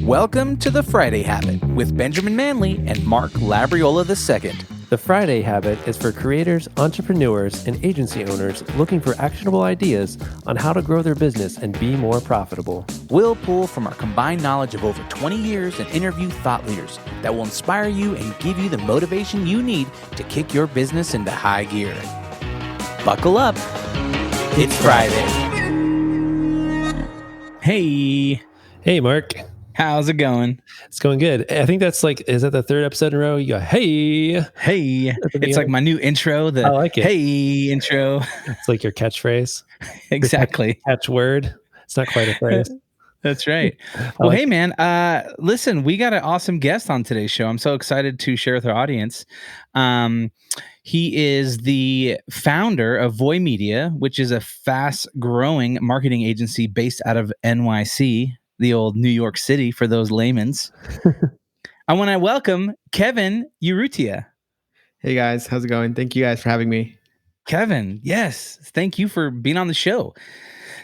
Welcome to the Friday Habit with Benjamin Manley and Mark Labriola II. The Friday Habit is for creators, entrepreneurs, and agency owners looking for actionable ideas on how to grow their business and be more profitable. We'll pull from our combined knowledge of over 20 years and interview thought leaders that will inspire you and give you the motivation you need to kick your business into high gear. Buckle up. It's Friday. Hey. Hey, Mark. How's it going? It's going good. I think that's like, is that the third episode in a row? You go, hey. Hey. It's like my new intro. I like it. Hey intro. It's like your catchphrase. Exactly. Catchword. It's not quite a phrase. That's right. Well, hey, man. Listen, we got an awesome guest on today's show. I'm so excited to share with our audience. He is the founder of Voy Media, which is a fast-growing marketing agency based out of NYC, the old New York City for those layman's. I want to welcome Kevin Urrutia. Hey guys, how's it going? Thank you guys for having me. Kevin, yes, thank you for being on the show.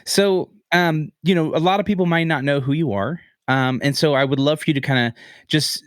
So, a lot of people might not know who you are, and so I would love for you to kind of just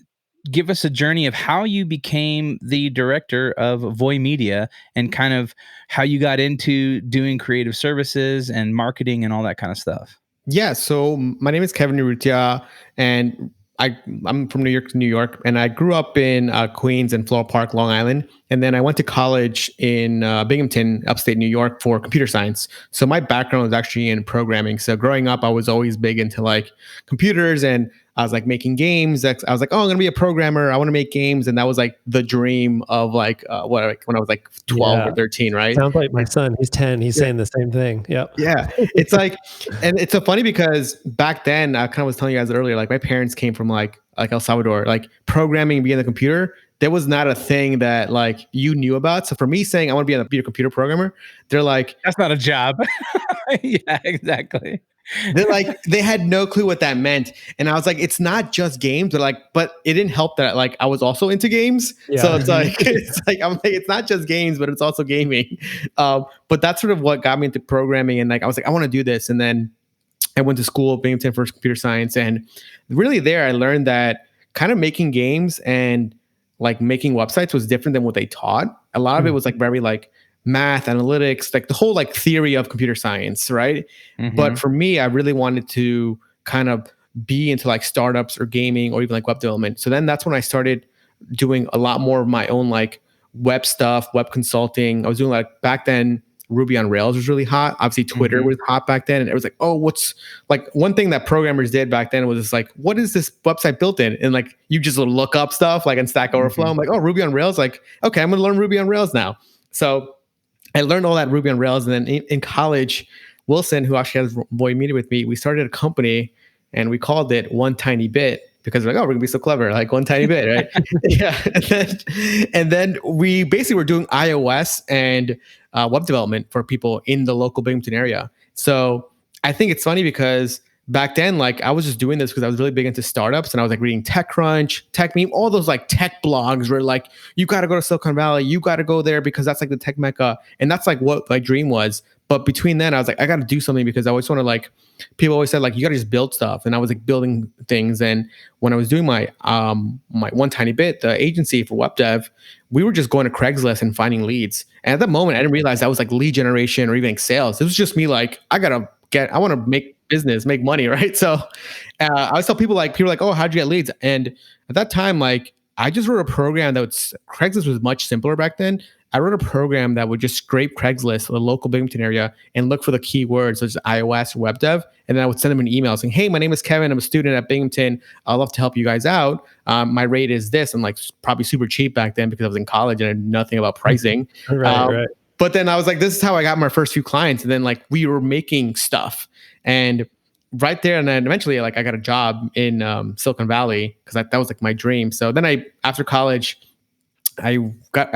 give us a journey of how you became the director of Voy Media and kind of how you got into doing creative services and marketing and all that kind of stuff. Yeah, so my name is Kevin Urrutia, and I'm from New York, and I grew up in Queens and Floral Park, Long Island, and then I went to college in Binghamton, upstate New York, for computer science. So my background was actually in programming. So growing up, I was always big into like computers, and I was like making games. I was like, oh, I'm gonna be a programmer. I want to make games, and that was like the dream of like when I was like 12 or 13, right? Sounds like my son. He's 10. He's saying the same thing. Yep. Yeah, it's like, and it's so funny because back then I kind of was telling you guys earlier, like my parents came from like El Salvador, like programming, being on the computer. There was not a thing that like you knew about. So for me saying I want to be a computer programmer, they're like, that's not a job. Yeah, exactly. They're like, they had no clue what that meant. And I was like, it's not just games. They're like, but it didn't help that like I was also into games. Yeah. So it's like, I'm like, it's not just games, but it's also gaming. But that's sort of what got me into programming. And like, I was like, I want to do this. And then I went to school at Binghamton for computer science. And really there, I learned that kind of making games and like making websites was different than what they taught. A lot of it was like very like math, analytics, like the whole like theory of computer science, right? Mm-hmm. But for me, I really wanted to kind of be into like startups or gaming or even like web development. So then that's when I started doing a lot more of my own like web stuff, web consulting. I was doing like back then, Ruby on Rails was really hot. Obviously, Twitter was hot back then. And it was like, oh, what's like one thing that programmers did back then was just like, what is this website built in? And like, you just look up stuff like in Stack Overflow. I'm like, oh, Ruby on Rails. Like, okay, I'm going to learn Ruby on Rails now. So I learned all that Ruby on Rails. And then in college, Wilson, who actually has Voy Media with me, we started a company and we called it One Tiny Bit because we're like, oh, we're gonna be so clever, like one tiny bit, right? Yeah. And then we basically were doing iOS and web development for people in the local Binghamton area. So I think it's funny because back then, like I was just doing this because I was really big into startups and I was like reading TechCrunch, TechMeme, all those like tech blogs where like, you got to go to Silicon Valley, you got to go there because that's like the tech mecca. And that's like what my dream was. But between then I was like, I got to do something because I always want to like, people always said like, you got to just build stuff. And I was like building things. And when I was doing my One Tiny Bit, the agency for web dev, we were just going to Craigslist and finding leads. And at that moment, I didn't realize that was like lead generation or even like sales. It was just me like, I want to make business, make money, right? So I always tell people like, oh, how'd you get leads? And at that time, like I just wrote a program Craigslist was much simpler back then. I wrote a program that would just scrape Craigslist, the local Binghamton area, and look for the keywords such as iOS or web dev. And then I would send them an email saying, hey, my name is Kevin. I'm a student at Binghamton. I'd love to help you guys out. My rate is this. And like probably super cheap back then because I was in college and I knew nothing about pricing. Right. But then I was like, this is how I got my first few clients. And then like we were making stuff. And right there, and then eventually like I got a job in Silicon Valley because that was like my dream. So then after college, I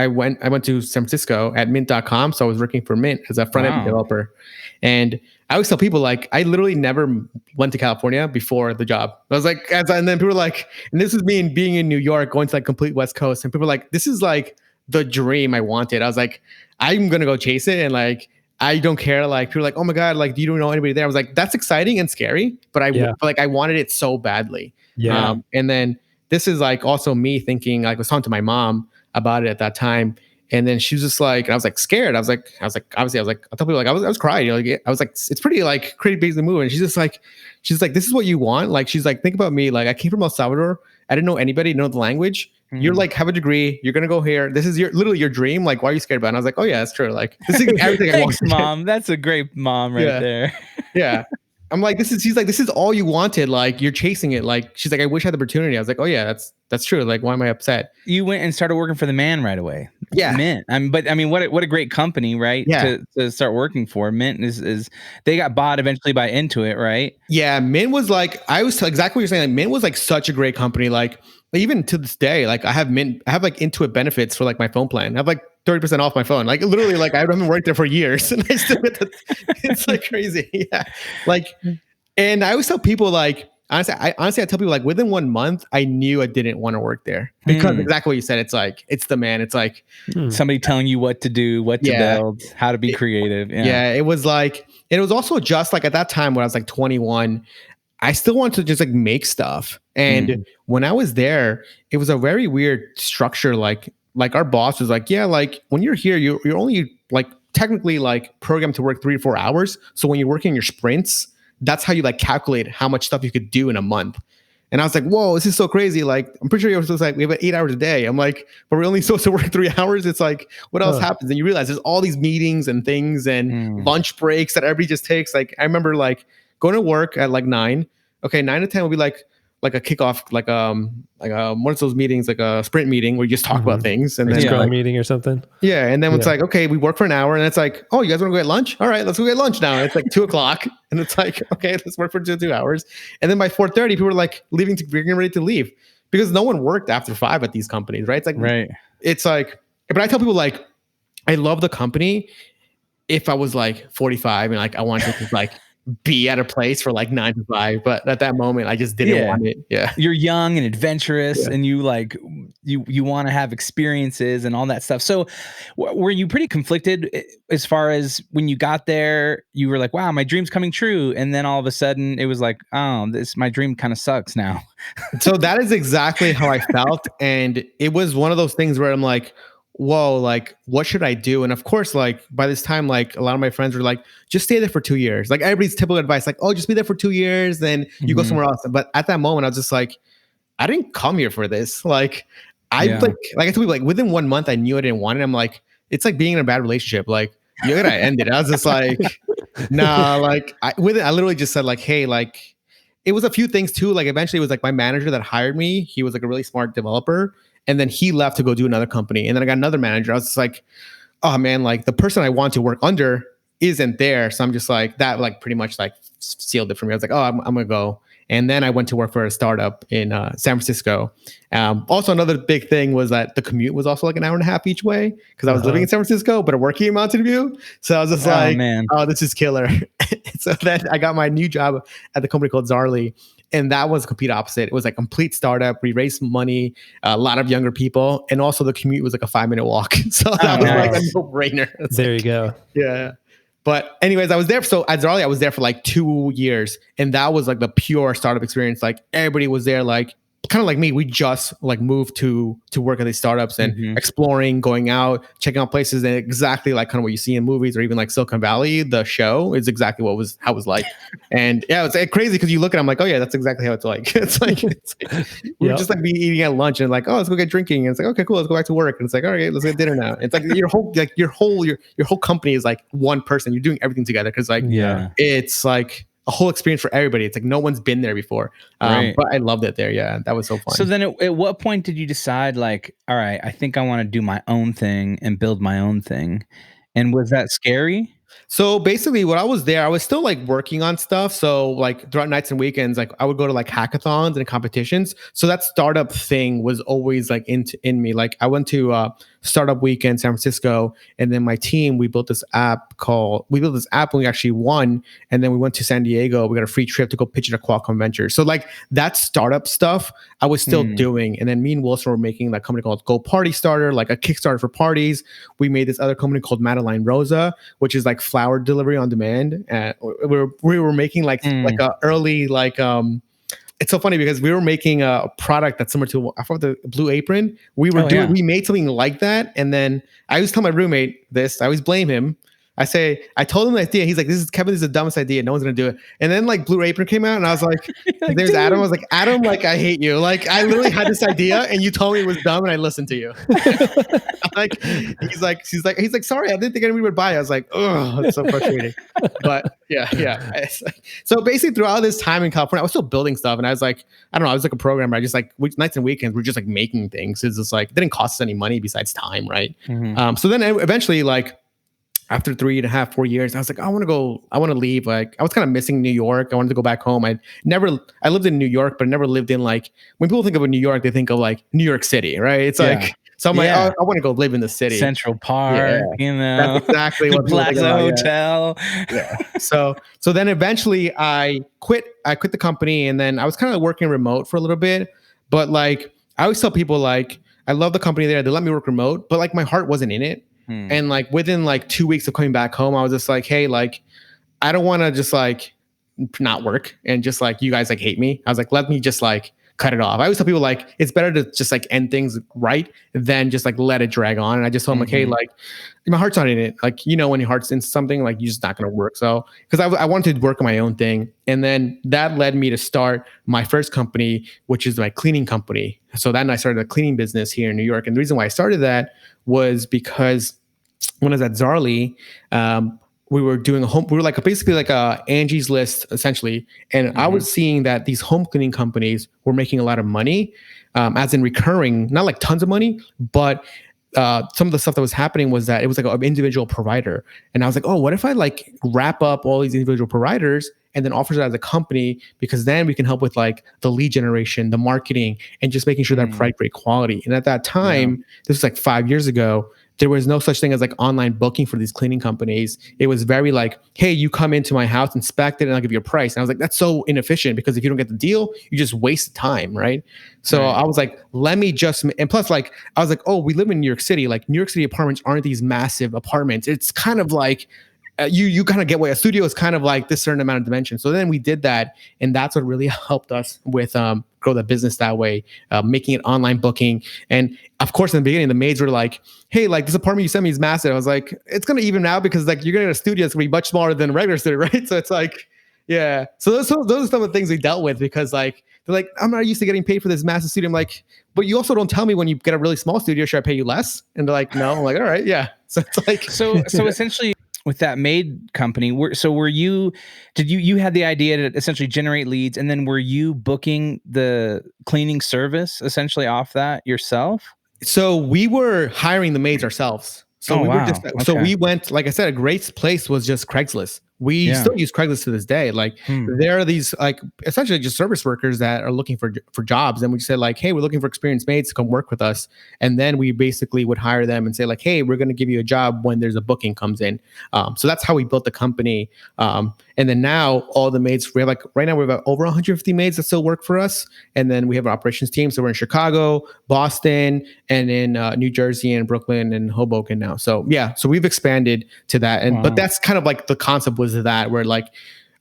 went to San Francisco at mint.com. So I was working for Mint as a front-end developer. And I always tell people like, I literally never went to California before the job. I was like, and then people were like, and this is me being in New York, going to like complete West Coast. And people were like, this is like the dream I wanted. I was like, I'm going to go chase it. And like, I don't care. Like people are like, oh my God, like do you don't know anybody there? I was like, that's exciting and scary, but I wanted it so badly. Yeah. And then this is like also me thinking, like I was talking to my mom about it at that time. And then she was just like, and I was like scared. I was like, obviously, I was like, I told people like, I was crying. You know, like, I was like, it's pretty like crazy big move. And she's like, this is what you want. Like, she's like, think about me. Like, I came from El Salvador. I didn't know anybody, didn't know the language. You're like, have a degree. You're gonna go here. This is literally your dream. Like, why are you scared about it? And I was like, oh yeah, that's true. Like, this is everything I want. Thanks, Mom. That's a great mom right there. Yeah. I'm like, she's like, this is all you wanted. Like, you're chasing it. Like, she's like, I wish I had the opportunity. I was like, oh yeah, that's true. Like, why am I upset? You went and started working for the Man right away. Yeah. Mint. But I mean, what a great company, right? Yeah. To start working for. Mint is they got bought eventually by Intuit, right? Yeah. Mint was like, I was exactly what you're saying. Like, Mint was like such a great company. Like, even to this day, like I have like Intuit benefits for like my phone plan. I have like 30% off my phone. Like literally, like I haven't worked there for years and I still get it's like crazy. Yeah. Like, and I always tell people like, honestly, I tell people like within 1 month, I knew I didn't want to work there because exactly what you said. It's like, it's the man. It's like somebody telling you what to do, what to build, how to be creative. Yeah. It was like, and it was also just like at that time when I was like 21, I still wanted to just like make stuff. And when I was there, it was a very weird structure. Like our boss was like, yeah, like when you're here, you're only like technically like programmed to work 3 to 4 hours. So when you're working your sprints, that's how you like calculate how much stuff you could do in a month. And I was like, whoa, this is so crazy. Like, I'm pretty sure you're supposed to like, we have 8 hours a day. I'm like, but we're only supposed to work 3 hours. It's like, what else happens? And you realize there's all these meetings and things and lunch breaks that everybody just takes. Like, I remember like going to work at like 9. Okay, 9 to 10 will be like a kickoff, like one of those meetings, like a sprint meeting where you just talk about things, and then Scrum meeting or something. Yeah, and then it's like, okay, we work for an hour, and it's like, oh, you guys want to go get lunch? All right, let's go get lunch now. And it's like 2:00, and it's like, okay, let's work for 2 hours, and then by 4:30, people are like leaving, getting ready to leave because no one worked after 5 at these companies, right? It's like, right. It's like, but I tell people like, I love the company. If I was like 45 and like I wanted to like be at a place for like 9 to 5, but at that moment I just didn't want it. Yeah, you're young and adventurous, and you like you want to have experiences and all that stuff. So were you pretty conflicted as far as when you got there? You were like, wow, my dream's coming true, and then all of a sudden it was like, oh, my dream kind of sucks now. So that is exactly how I felt, and it was one of those things where I'm like, whoa, like, what should I do? And of course, like, by this time, like, a lot of my friends were like, just stay there for 2 years. Like, everybody's typical advice, like, oh, just be there for 2 years, then you go somewhere else. But at that moment, I was just like, I didn't come here for this. Like, like I told people, like, within 1 month, I knew I didn't want it. I'm like, it's like being in a bad relationship. Like, you gotta end it. I was just like, nah, like, I literally just said, like, hey, like, it was a few things too. Like, eventually, it was like my manager that hired me. He was like a really smart developer. And then he left to go do another company. And then I got another manager. I was just like, oh man, like the person I want to work under isn't there. So I'm just like, that like pretty much like sealed it for me. I was like, oh, I'm going to go. And then I went to work for a startup in San Francisco. Also, another big thing was that the commute was also like an hour and a half each way because I was living in San Francisco, but working in Mountain View. So I was just oh, this is killer. So then I got my new job at the company called Zarly. And that was complete opposite. It was like complete startup. We raised money, a lot of younger people. And also the commute was like a 5-minute walk. So that was like a no-brainer. There you go. Yeah. But anyways, I was there. So at Zarly, I was there for like 2 years. And that was like the pure startup experience. Like everybody was there, like kind of like me. We just like moved to work at these startups and exploring, going out, checking out places, and exactly like kind of what you see in movies or even like Silicon Valley, the show is exactly how it was like. And yeah, it's like crazy because you look at it, I'm like, oh yeah, that's exactly how it's like. It's like we were just like be eating at lunch and like, oh, let's go get drinking. And it's like, okay, cool, let's go back to work. And it's like, all right, let's get dinner now. It's like your whole company is like one person. You're doing everything together because like it's like a whole experience for everybody. It's like no one's been there before. But I loved it there. Yeah, that was so fun. So then at what point did you decide like, all right, I think I want to do my own thing and build my own thing? And was that scary? So basically when I was there, I was still like working on stuff. So like throughout nights and weekends, like I would go to like hackathons and competitions. So that startup thing was always like in me. Like I went to Startup Weekend San Francisco, and then my team, we built this app we built this app and we actually won. And then we went to San Diego. We got a free trip to go pitch it at Qualcomm Ventures. So like that startup stuff I was still doing. And then me and Wilson were making that company called Go Party Starter, like a Kickstarter for parties. We made this other company called Madeline Rosa, which is like flower delivery on demand. And we were making like a early it's so funny because we were making a product that's similar to, I thought, the Blue Apron. We we made something like that. And then I always tell my roommate this, I always blame him. I told him the idea. He's like, Kevin, this is the dumbest idea. No one's going to do it. And then like Blue Apron came out and I was like, there's Adam. I was like, Adam, like, I hate you. Like, I literally had this idea and you told me it was dumb and I listened to you. Like, he's like, sorry, I didn't think anybody would buy it. I was like, oh, it's so frustrating. But yeah. So basically throughout this time in California, I was still building stuff. And I was like, I don't know, I was like a programmer. I just like nights and weekends, we're just like making things. It's just like, it didn't cost us any money besides time. Right. So then eventually like, after 3.5, 4 years, I was like, I want to leave. Like, I was kind of missing New York. I wanted to go back home. I lived in New York, but I never lived in like, when people think of New York, they think of like New York City, right? It's like, so I'm like, oh, I want to go live in the city. Central Park, you know. That's exactly what Plaza Hotel. Yeah. So then eventually I quit the company and then I was kind of working remote for a little bit, but like, I always tell people like, I love the company there. They let me work remote, but like my heart wasn't in it. And like within like 2 weeks of coming back home, I was just like, hey, like, I don't want to just like not work and just like you guys like hate me. I was like, let me just like cut it off. I always tell people like it's better to just like end things right than just like let it drag on. And I just told them like, hey, like my heart's not in it. Like, you know, when your heart's in something, like you're just not going to work. So because I wanted to work on my own thing. And then that led me to start my first company, which is my cleaning company. So then I started a cleaning business here in New York. And the reason why I started that was because when I was at Zarly, we were doing we were like basically like a Angie's List essentially. And I was seeing that these home cleaning companies were making a lot of money, as in recurring, not like tons of money, but some of the stuff that was happening was that it was like an individual provider. And I was like, oh, what if I like wrap up all these individual providers and then offers it as a company, because then we can help with like the lead generation, the marketing, and just making sure that provide great quality. And at that time, this was like 5 years ago, there was no such thing as like online booking for these cleaning companies. It was very like, hey, you come into my house, inspect it, and I'll give you a price. And I was like, that's so inefficient because if you don't get the deal, you just waste time, right? So I was like, let me just, and plus like, I was like, oh, we live in New York City. Like New York City apartments aren't these massive apartments. It's kind of like, you kind of get what a studio is kind of like this certain amount of dimension. So then we did that. And that's what really helped us with grow the business that way, making it online booking. And of course, in the beginning, the maids were like, hey, like this apartment you sent me is massive. I was like, it's going to even out because like you're going to get a studio that's going to be much smaller than a regular studio, right? So it's like, yeah. So those are some of the things we dealt with because like, they're like, I'm not used to getting paid for this massive studio. I'm like, but you also don't tell me when you get a really small studio, should I pay you less? And they're like, no. I'm like, all right, yeah. So it's like, so essentially, with that maid company, did you had the idea to essentially generate leads, and then were you booking the cleaning service essentially off that yourself? So we were hiring the maids ourselves. So so we went, like I said, a great place was just Craigslist. We still use Craigslist to this day. Like there are these like essentially just service workers that are looking for jobs. And we said like, hey, we're looking for experienced maids to come work with us. And then we basically would hire them and say like, hey, we're going to give you a job when there's a booking comes in. So that's how we built the company. And then now all the maids, we have like, right now we have over 150 maids that still work for us. And then we have an operations team. So we're in Chicago, Boston, and in New Jersey and Brooklyn and Hoboken now. So yeah, so we've expanded to that. And but that's kind of like the concept was that where like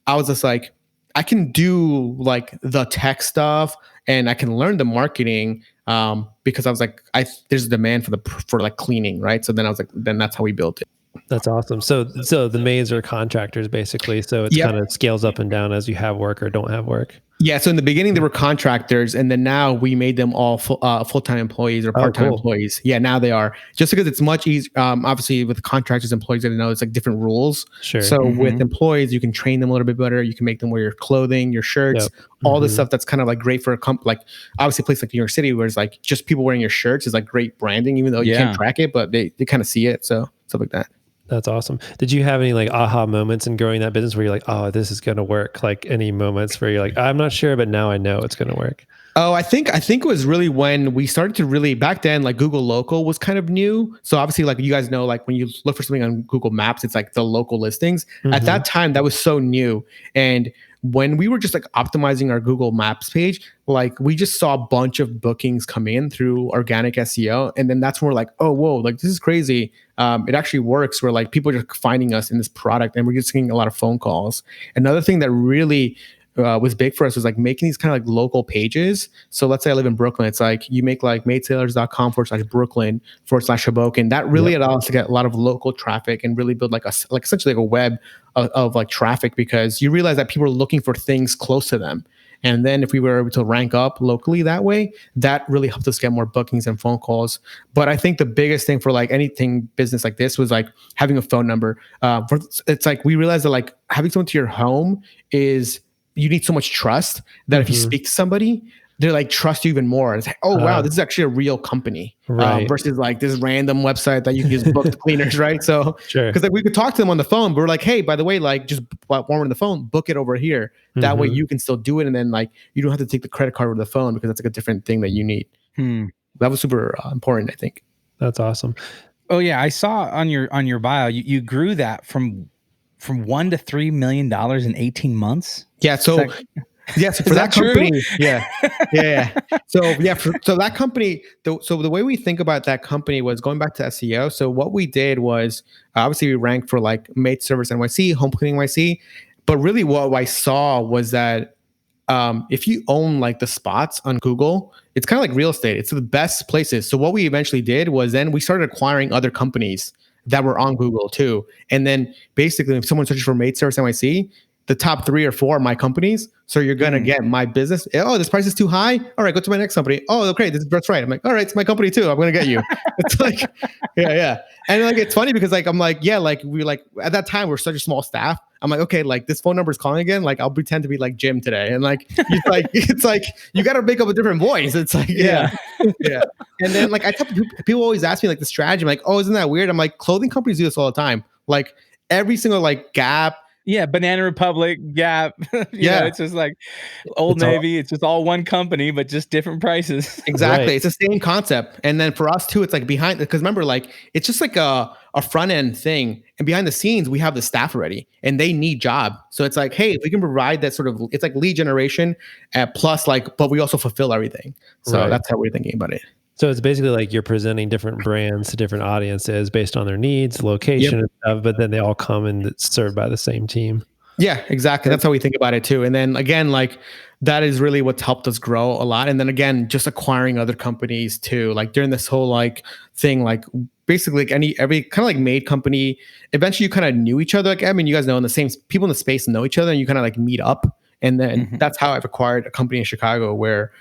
I was just like I can do like the tech stuff and I can learn the marketing because I was like there's a demand for like cleaning, right? So then I was like, then that's how we built it. That's awesome. So the maids are contractors basically. So it's kind of scales up and down as you have work or don't have work. Yeah. So in the beginning they were contractors, and then now we made them all full-time employees or part-time employees. Yeah. Now they are, just because it's much easier. Obviously with contractors, employees, I know it's like different rules. Sure. So with employees, you can train them a little bit better. You can make them wear your clothing, your shirts, all this stuff that's kind of like great for a like obviously a place like New York City, where it's like just people wearing your shirts is like great branding, even though you can't track it, but they kind of see it. So stuff like that. That's awesome. Did you have any like aha moments in growing that business where you're like, oh, this is going to work? Like any moments where you're like, I'm not sure, but now I know it's going to work? Oh, I think it was really when we started to really, back then, like Google Local was kind of new. So obviously, like you guys know, like when you look for something on Google Maps, it's like the local listings. At that time, that was so new. And when we were just like optimizing our Google Maps page, like we just saw a bunch of bookings come in through organic SEO. And then that's when we're like, oh, whoa, like this is crazy. It actually works where like people are just finding us in this product and we're just getting a lot of phone calls. Another thing that really was big for us was like making these kind of like local pages. So let's say I live in Brooklyn. It's like you make like maidsailors.com/Brooklyn/Hoboken. That really allows us to get a lot of local traffic and really build like essentially like a web of like traffic, because you realize that people are looking for things close to them. And then if we were able to rank up locally that way, that really helped us get more bookings and phone calls. But I think the biggest thing for like anything business like this was like having a phone number. It's like we realized that like having someone to your home is, you need so much trust that if you speak to somebody, they're like trust you even more. It's like, oh wow, this is actually a real company, versus like this random website that you can just book the cleaners, right? So because like we could talk to them on the phone, but we're like, hey, by the way, like just while we're on the phone, book it over here. That way you can still do it, and then like you don't have to take the credit card over the phone because that's like a different thing that you need. That was super important, I think. That's awesome. Oh yeah, I saw on your bio you grew that from $1 to $3 million in 18 months. Yeah. So yes, for that company. Yeah. So that company, so the way we think about that company was going back to SEO. So what we did was obviously we ranked for like maid service NYC, home cleaning NYC, but really what I saw was that if you own like the spots on Google, it's kind of like real estate. It's the best places. So what we eventually did was then we started acquiring other companies that were on Google too. And then basically if someone searches for maid service NYC, the top 3 or 4 are my companies. So you're going to get my business. Oh, this price is too high. All right, go to my next company. Oh, okay, that's right. I'm like, all right, it's my company too. I'm going to get you. It's like, yeah. And like, it's funny because like, I'm like, yeah, like we like at that time, we're such a small staff. I'm like, okay, like this phone number is calling again. Like I'll pretend to be like Jim today. And like, it's like, you got to make up a different voice. It's like, yeah. And then like, I tell people always ask me like the strategy. I'm like, oh, isn't that weird? I'm like, clothing companies do this all the time. Like every single like Gap. Yeah, Banana Republic, Gap. Yeah, it's just like Old Navy. It's just all one company, but just different prices. Exactly. Right. It's the same concept. And then for us too, it's like behind, because remember, like it's just like a front end thing. And behind the scenes, we have the staff already and they need job. So it's like, hey, if we can provide that sort of, it's like lead generation plus like, but we also fulfill everything. So that's how we're thinking about it. So it's basically like you're presenting different brands to different audiences based on their needs, location, and stuff, but then they all come and it's served by the same team. Yeah, exactly. That's how we think about it too. And then again, like that is really what's helped us grow a lot. And then again, just acquiring other companies too. Like during this whole like thing, like basically like every kind of like maid company, eventually you kind of knew each other. Like, I mean, you guys know in the same people in the space know each other and you kind of like meet up. And then that's how I've acquired a company in Chicago where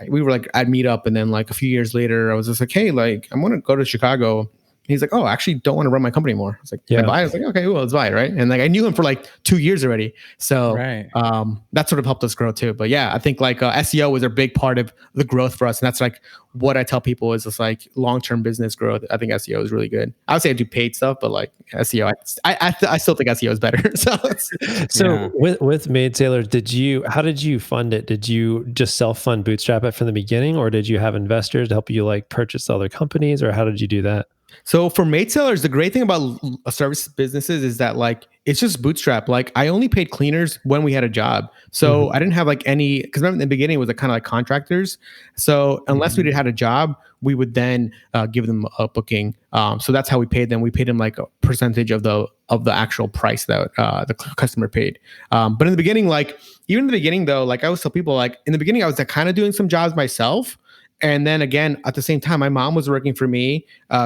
we were like at meetup, and then like a few years later, I was just like, hey, like I'm gonna go to Chicago. And he's like, oh, I actually don't want to run my company anymore. I was like, yeah. I was like, okay, well, let's buy it, right? And like I knew him for like 2 years already, so that sort of helped us grow too. But yeah, I think like SEO was a big part of the growth for us, and that's like what I tell people is just like long-term business growth. I think SEO is really good. I would say I do paid stuff, but like SEO, I still think SEO is better. So with Maid Sailors, how did you fund it? Did you just self-fund, bootstrap it from the beginning, or did you have investors to help you like purchase other companies, or how did you do that? So for Maid Sailors, the great thing about service businesses is that like it's just bootstrap. Like I only paid cleaners when we had a job. So I didn't have like any, because remember in the beginning it was like kind of like contractors. So unless we had a job, we would then give them a booking. So that's how we paid them. We paid them like a percentage of the actual price that the customer paid. But in the beginning, like even in the beginning though, like I always tell people like in the beginning, I was like kind of doing some jobs myself. And then again, at the same time, my mom was working for me.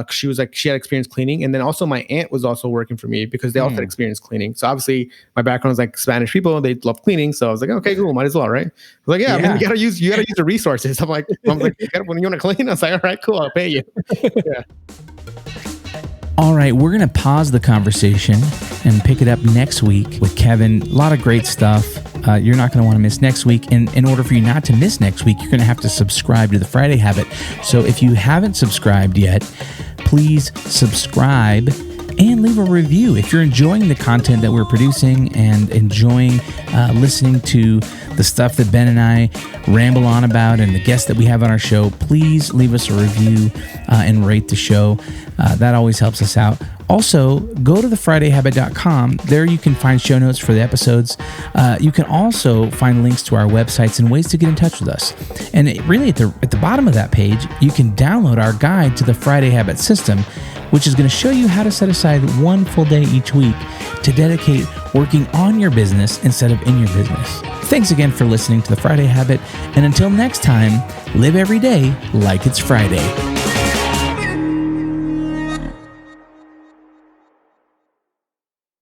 She was like, she had experience cleaning. And then also my aunt was also working for me because they also had experience cleaning. So obviously my background is like Spanish people. They love cleaning. So I was like, okay, cool. Might as well. Right. I was like, I mean, you gotta use the resources. I'm like, when you want to clean, I was like, all right, cool. I'll pay you. Yeah. All right, we're going to pause the conversation and pick it up next week with Kevin. A lot of great stuff. You're not going to want to miss next week. And in order for you not to miss next week, you're going to have to subscribe to the Friday Habit. So if you haven't subscribed yet, please subscribe and leave a review. If you're enjoying the content that we're producing and enjoying listening to the stuff that Ben and I ramble on about and the guests that we have on our show, please leave us a review and rate the show. That always helps us out. Also, go to thefridayhabit.com. There you can find show notes for the episodes. You can also find links to our websites and ways to get in touch with us. And really, at the bottom of that page, you can download our guide to the Friday Habit System, which is going to show you how to set aside one full day each week to dedicate working on your business instead of in your business. Thanks again for listening to The Friday Habit. And until next time, live every day like it's Friday.